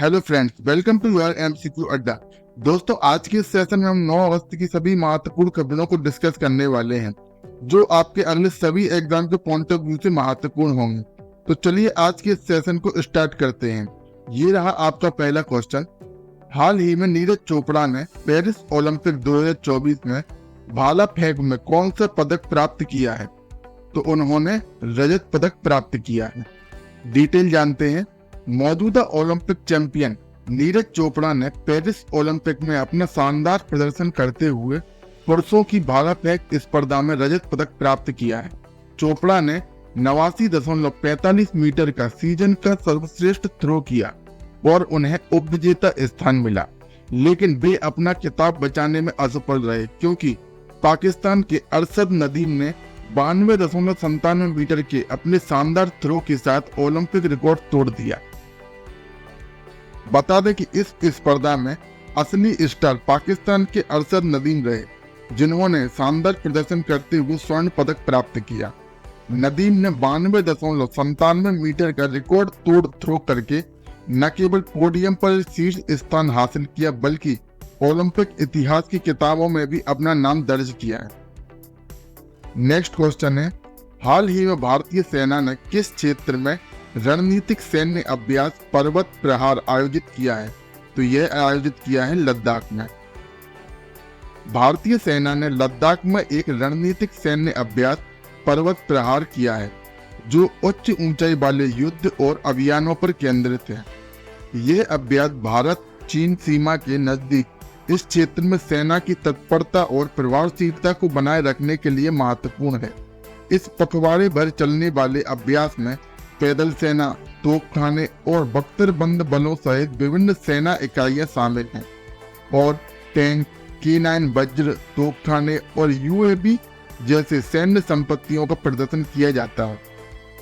Hello friends, welcome to your MCQ Adda. दोस्तों, आज के इस सेशन में हम 9 अगस्त की सभी महत्वपूर्ण खबरों को डिस्कस करने वाले हैं जो आपके अगले सभी एग्जाम के पॉइंट ऑफ व्यू से महत्वपूर्ण होंगे। तो चलिए आज के इस सेशन को स्टार्ट करते हैं। ये रहा आपका पहला क्वेश्चन। हाल ही में नीरज चोपड़ा ने पेरिस ओलंपिक 2024 में भाला फेंक में कौन सा पदक प्राप्त किया है? तो उन्होंने रजत पदक प्राप्त किया है। डिटेल जानते हैं। मौजूदा ओलंपिक चैंपियन नीरज चोपड़ा ने पेरिस ओलंपिक में अपना शानदार प्रदर्शन करते हुए पुरुषों की भाला फेंक स्पर्धा में रजत पदक प्राप्त किया है। चोपड़ा ने 89.45 मीटर का सीजन का सर्वश्रेष्ठ थ्रो किया और उन्हें उपविजेता स्थान मिला, लेकिन वे अपना खिताब बचाने में असफल रहे क्योंकि पाकिस्तान के अरशद नदीम ने 92.97 मीटर के अपने शानदार थ्रो के साथ ओलंपिक रिकॉर्ड तोड़ दिया। बता दें कि इस स्पर्धा में असली स्टार पाकिस्तान के अरशद नदीम रहे, जिन्होंने शानदार प्रदर्शन करते हुए स्वर्ण पदक प्राप्त किया। नदीम ने 92.97 मीटर का रिकॉर्ड तोड़ थ्रो करके न केवल पोडियम पर शीर्ष स्थान हासिल किया, बल्कि ओलंपिक इतिहास की किताबों में भी अपना नाम दर्ज किया है। नेक्स्ट क्वेश्चन है, हाल ही में भारतीय सेना ने किस क्षेत्र में रणनीतिक सैन्य अभ्यास पर्वत प्रहार आयोजित किया है? तो यह आयोजित किया है लद्दाख में। भारतीय सेना ने लद्दाख में एक रणनीतिक सैन्य अभ्यास पर्वत प्रहार किया है, जो उच्च ऊंचाई वाले युद्ध और अभियानों पर केंद्रित है। यह अभ्यास भारत चीन सीमा के नजदीक इस क्षेत्र में सेना की तत्परता और प्रभावशीलता को बनाए रखने के लिए महत्वपूर्ण है। इस पखवाड़े भर चलने वाले अभ्यास में पैदल सेना, तोपखाने और बख्तरबंद बलों सहित विभिन्न सेना इकाइयां शामिल हैं और टैंक, K9 वज्र, तोपखाने और यूएवी जैसे सैन्य संपत्तियों का प्रदर्शन किया जाता है।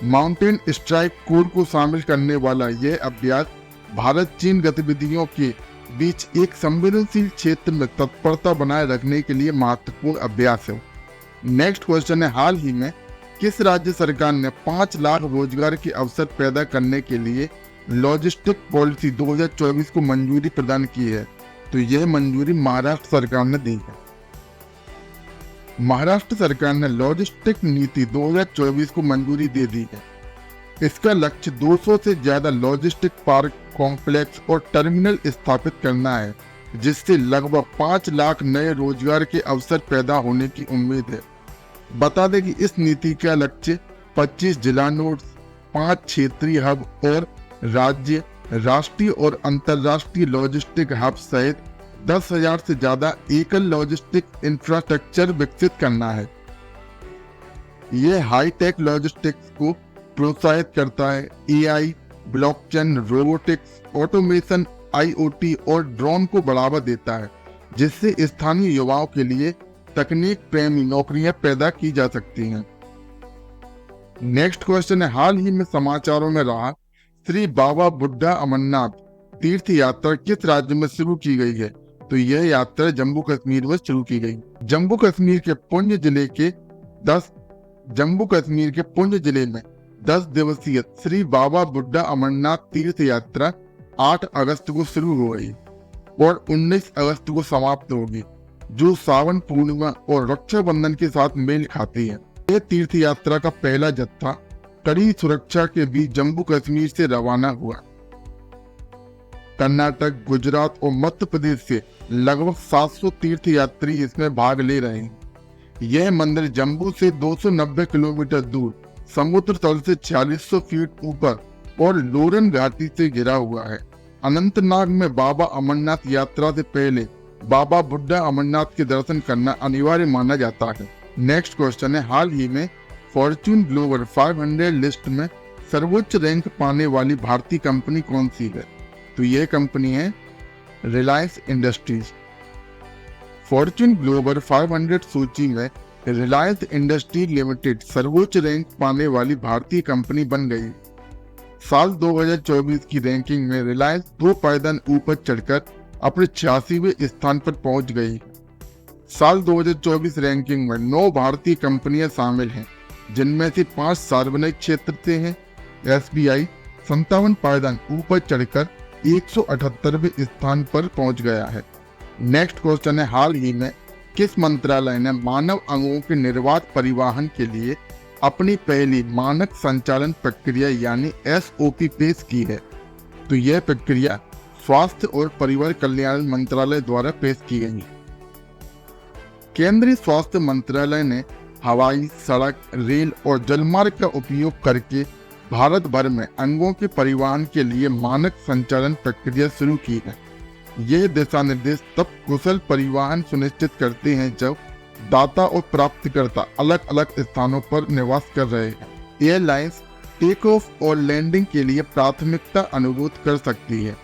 माउंटेन स्ट्राइक कोर को शामिल करने वाला यह अभ्यास भारत चीन गतिविधियों के बीच एक संवेदनशील क्षेत्र में तत्परता बनाए रखने के लिए महत्वपूर्ण अभ्यास है। नेक्स्ट क्वेश्चन है, हाल ही में किस राज्य सरकार ने 5 लाख रोजगार के अवसर पैदा करने के लिए लॉजिस्टिक पॉलिसी 2024 को मंजूरी प्रदान की है? तो यह मंजूरी महाराष्ट्र सरकार ने दी है। महाराष्ट्र सरकार ने लॉजिस्टिक नीति 2024 को मंजूरी दे दी है। इसका लक्ष्य 200 से ज्यादा लॉजिस्टिक पार्क, कॉम्प्लेक्स और टर्मिनल स्थापित करना है, जिससे लगभग 5 लाख नए रोजगार के अवसर पैदा होने की उम्मीद है। बता दें कि इस नीति का लक्ष्य 25 जिला नोड्स, 5 क्षेत्रीय हब और राज्य, राष्ट्रीय और अंतर्राष्ट्रीय लॉजिस्टिक हब सहित 10,000 से ज्यादा एकल लॉजिस्टिक इंफ्रास्ट्रक्चर विकसित करना है। यह हाईटेक लॉजिस्टिक्स को प्रोत्साहित करता है। AI, blockchain, robotics, automation, IoT और ड्रोन को बढ़ावा देता है, जिससे स्थानीय युवाओं के लिए तकनीक प्रेमी नौकरियां पैदा की जा सकती हैं। नेक्स्ट क्वेश्चन है, हाल ही में समाचारों में रहा श्री बाबा बुड्ढा अमरनाथ तीर्थ यात्रा किस राज्य में शुरू की गई है? तो यह यात्रा जम्मू कश्मीर में शुरू की गई। जम्मू कश्मीर के पुंछ जिले में 10 दिवसीय श्री बाबा बुड्ढा अमरनाथ तीर्थ यात्रा 8 अगस्त को शुरू हो गई और 19 अगस्त को समाप्त होगी, जो सावन पूर्णिमा और रक्षाबंधन के साथ मेल खाती है। यह तीर्थ यात्रा का पहला जत्था कड़ी सुरक्षा के बीच जम्मू कश्मीर से रवाना हुआ। कर्नाटक, गुजरात और मध्य प्रदेश से लगभग 700 तीर्थ यात्री इसमें भाग ले रहे हैं। यह मंदिर जम्मू से 290 किलोमीटर दूर, समुद्र तल से 4600 फीट ऊपर और लोरन घाटी से घिरा हुआ है। अनंतनाग में बाबा अमरनाथ यात्रा से पहले बाबा बुड्ढा अमरनाथ के दर्शन करना अनिवार्य माना जाता है। नेक्स्ट क्वेश्चन है, हाल ही में फॉर्च्यून ग्लोबल 500 लिस्ट में सर्वोच्च रैंक पाने वाली भारतीय कंपनी कौन सी है? तो यह कंपनी है रिलायंस इंडस्ट्रीज। फॉर्च्यून ग्लोबल 500 सूची में रिलायंस इंडस्ट्रीज लिमिटेड सर्वोच्च रैंक पाने वाली भारतीय कंपनी बन गई। साल 2024 की रैंकिंग में रिलायंस 2 पायदान ऊपर चढ़कर अपने 86वें स्थान पर पहुंच गई। साल 2024 रैंकिंग में 9 भारतीय कंपनियां शामिल हैं, जिनमें से 5 सार्वजनिक क्षेत्र से हैं। SBI 57 पायदान ऊपर चढ़कर 178वें स्थान पर पहुंच गया है। नेक्स्ट क्वेश्चन है, हाल ही में किस मंत्रालय ने मानव अंगों के निर्बाध परिवहन के लिए अपनी पहली मानक संचालन प्रक्रिया यानी SOP पेश की है? तो यह प्रक्रिया स्वास्थ्य और परिवार कल्याण मंत्रालय द्वारा पेश की गई। केंद्रीय स्वास्थ्य मंत्रालय ने हवाई, सड़क, रेल और जलमार्ग का उपयोग करके भारत भर में अंगों के परिवहन के लिए मानक संचालन प्रक्रिया शुरू की है। ये दिशा निर्देश तब कुशल परिवहन सुनिश्चित करते हैं जब दाता और प्राप्तकर्ता अलग अलग स्थानों पर निवास कर रहे हैं। एयरलाइंस टेक ऑफ और लैंडिंग के लिए प्राथमिकता अनुरोध कर सकती है,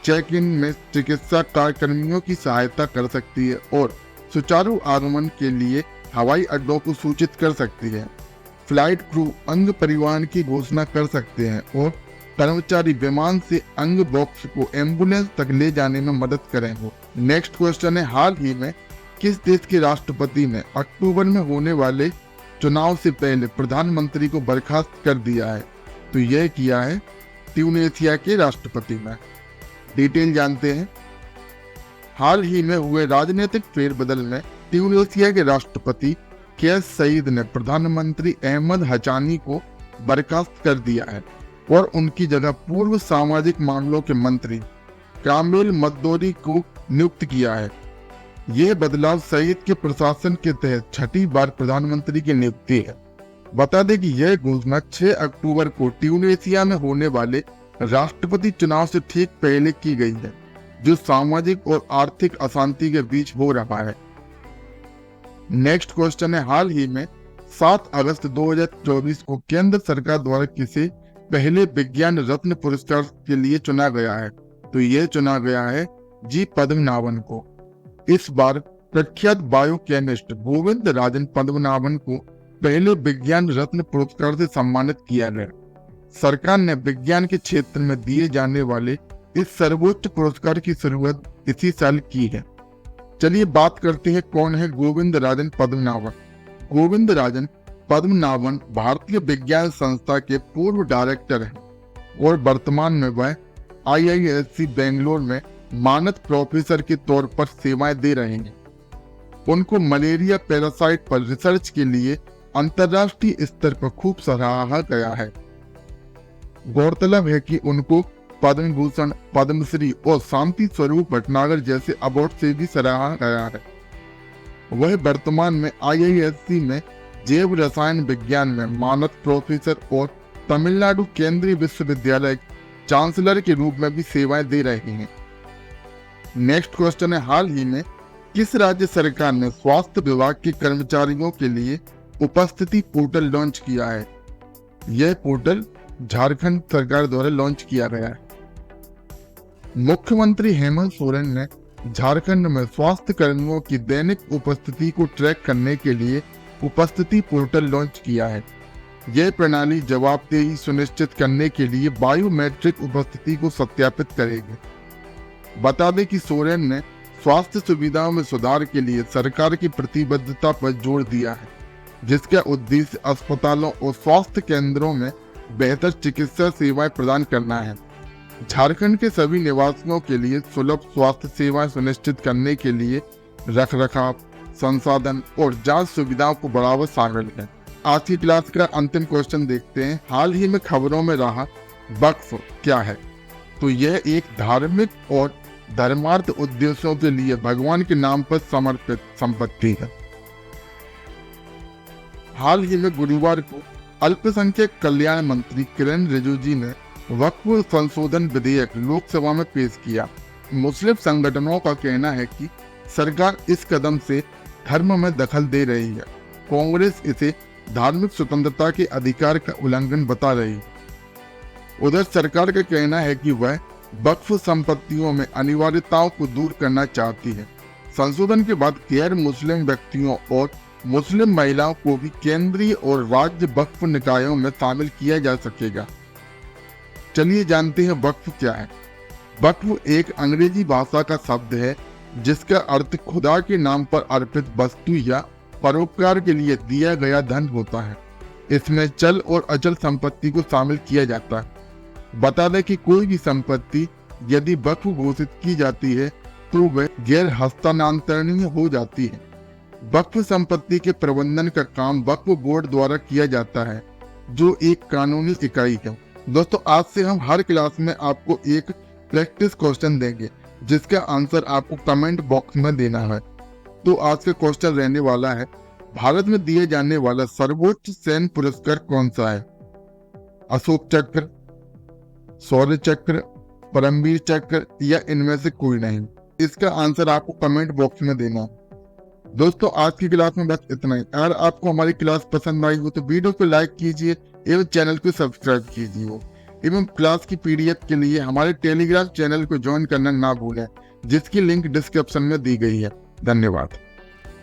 चेक इन में चिकित्सा कार्यकर्मियों की सहायता कर सकती है और सुचारू आगमन के लिए हवाई अड्डों को सूचित कर सकती है। फ्लाइट क्रू अंग परिवहन की घोषणा कर सकते हैं और कर्मचारी विमान से अंग बॉक्स को एम्बुलेंस तक ले जाने में मदद करेंगे। नेक्स्ट क्वेश्चन है, हाल ही में किस देश के राष्ट्रपति ने अक्टूबर में होने वाले चुनाव से पहले प्रधानमंत्री को बर्खास्त कर दिया है? तो यह किया है ट्यूनीशिया के राष्ट्रपति ने। डिटेल जानते हैं। हाल ही में हुए राजनीतिक फेरबदल में ट्यूनीशिया के राष्ट्रपति कैस सईद ने प्रधानमंत्री अहमद हचानी को बर्खास्त कर दिया है और उनकी जगह पूर्व सामाजिक मामलों के मंत्री कामिल मद्दोरी को नियुक्त किया है। यह बदलाव सईद के प्रशासन के तहत छठी बार प्रधानमंत्री की नियुक्ति है। बता दें कि यह घोषणा 6 अक्टूबर को ट्यूनीशिया में होने वाले राष्ट्रपति चुनाव से ठीक पहले की गई है, जो सामाजिक और आर्थिक अशांति के बीच हो रहा है। नेक्स्ट क्वेश्चन है, हाल ही में 7 अगस्त 2024 को केंद्र सरकार द्वारा किसे पहले विज्ञान रत्न पुरस्कार के लिए चुना गया है? तो यह चुना गया है जी पद्मनाभन को। इस बार प्रख्यात बायोकेमिस्ट गोविंद राजन पद्मनाभन को पहले विज्ञान रत्न पुरस्कार से सम्मानित किया गया। सरकार ने विज्ञान के क्षेत्र में दिए जाने वाले इस सर्वोच्च पुरस्कार की शुरुआत इसी साल की है। चलिए बात करते हैं कौन है गोविंद राजन पद्मनाभन। गोविंद राजन पद्मनाभन भारतीय विज्ञान संस्था के पूर्व डायरेक्टर हैं और वर्तमान में वह IISc बेंगलोर में मानद प्रोफेसर के तौर पर सेवाएं दे रहे हैं। उनको मलेरिया पैरासाइट पर रिसर्च के लिए अंतर्राष्ट्रीय स्तर पर खूब सराहा गया है। गौरतलब है कि उनको पद्म भूषण, पद्मश्री और शांति स्वरूप भटनागर जैसे अवार्ड से भी सराहा गया है। वह वर्तमान में IISc में जैव रसायन विज्ञान में मानद प्रोफेसर और तमिलनाडु केंद्रीय विश्वविद्यालय चांसलर के रूप में भी सेवाएं दे रहे हैं। नेक्स्ट क्वेश्चन है, हाल ही में किस राज्य सरकार ने स्वास्थ्य विभाग के कर्मचारियों के लिए उपस्थिति पोर्टल लॉन्च किया है? यह पोर्टल झारखंड सरकार द्वारा लॉन्च किया गया है। मुख्यमंत्री हेमंत सोरेन ने झारखंड में स्वास्थ्य कर्मियों की दैनिक उपस्थिति को ट्रैक करने के लिए उपस्थिति पोर्टल लॉन्च किया है। यह प्रणाली जवाबदेही सुनिश्चित करने के लिए बायोमेट्रिक उपस्थिति को सत्यापित करेगी। बता दें कि सोरेन ने स्वास्थ्य सुविधाओं में सुधार के लिए सरकार की प्रतिबद्धता पर जोर दिया है, जिसका उद्देश्य अस्पतालों और स्वास्थ्य केंद्रों में बेहतर चिकित्सा सेवाएं प्रदान करना है। झारखंड के सभी निवासियों के लिए सुलभ स्वास्थ्य सेवाएं सुनिश्चित करने के लिए रखरखाव, संसाधन और जांच सुविधाओं को बढ़ावा शामिल है। आज की क्लास का अंतिम क्वेश्चन देखते हैं। हाल ही में खबरों में रहा वक्फ क्या है? तो यह एक धार्मिक और धर्मार्थ उद्देश्यों के लिए भगवान के नाम पर समर्पित संपत्ति है। हाल ही में गुरुवार को अल्पसंख्यक कल्याण मंत्री किरण रिजिजू ने वक्फ संशोधन विधेयक लोकसभा में पेश किया। मुस्लिम संगठनों का कहना है कि सरकार इस कदम से धर्म में दखल दे रही है। कांग्रेस इसे धार्मिक स्वतंत्रता के अधिकार का उल्लंघन बता रही है। उधर सरकार का कहना है कि वह वक्फ संपत्तियों में अनिवार्यताओं को दूर करना चाहती है। संशोधन के बाद गैर मुस्लिम व्यक्तियों और मुस्लिम महिलाओं को भी केंद्रीय और राज्य वक्फ निकायों में शामिल किया जा सकेगा। चलिए जानते हैं वक्फ क्या है। वक्फ एक अंग्रेजी भाषा का शब्द है जिसका अर्थ खुदा के नाम पर अर्पित वस्तु या परोपकार के लिए दिया गया धन होता है। इसमें चल और अचल संपत्ति को शामिल किया जाता है। बता दें कि कोई भी संपत्ति यदि वक्फ घोषित की जाती है तो वह गैर हस्तांतरणीय हो जाती है। वक्फ संपत्ति के प्रबंधन का काम वक्फ बोर्ड द्वारा किया जाता है, जो एक कानूनी इकाई है। दोस्तों, आज से हम हर क्लास में आपको एक प्रैक्टिस क्वेश्चन देंगे, जिसका आंसर आपको कमेंट बॉक्स में देना है। तो आज का क्वेश्चन रहने वाला है, भारत में दिए जाने वाला सर्वोच्च सैन्य पुरस्कार कौन सा है? अशोक चक्र, शौर्य चक्र, परमवीर चक्र या इनमें से कोई नहीं? इसका आंसर आपको कमेंट बॉक्स में देना। दोस्तों, आज की क्लास में बस इतना ही। अगर आपको हमारी क्लास पसंद आई हो तो वीडियो को लाइक कीजिए एवं चैनल को सब्सक्राइब कीजिए एवं क्लास की पीडीएफ के लिए हमारे टेलीग्राम चैनल को ज्वाइन करना ना भूलें, जिसकी लिंक डिस्क्रिप्शन में दी गई है। धन्यवाद।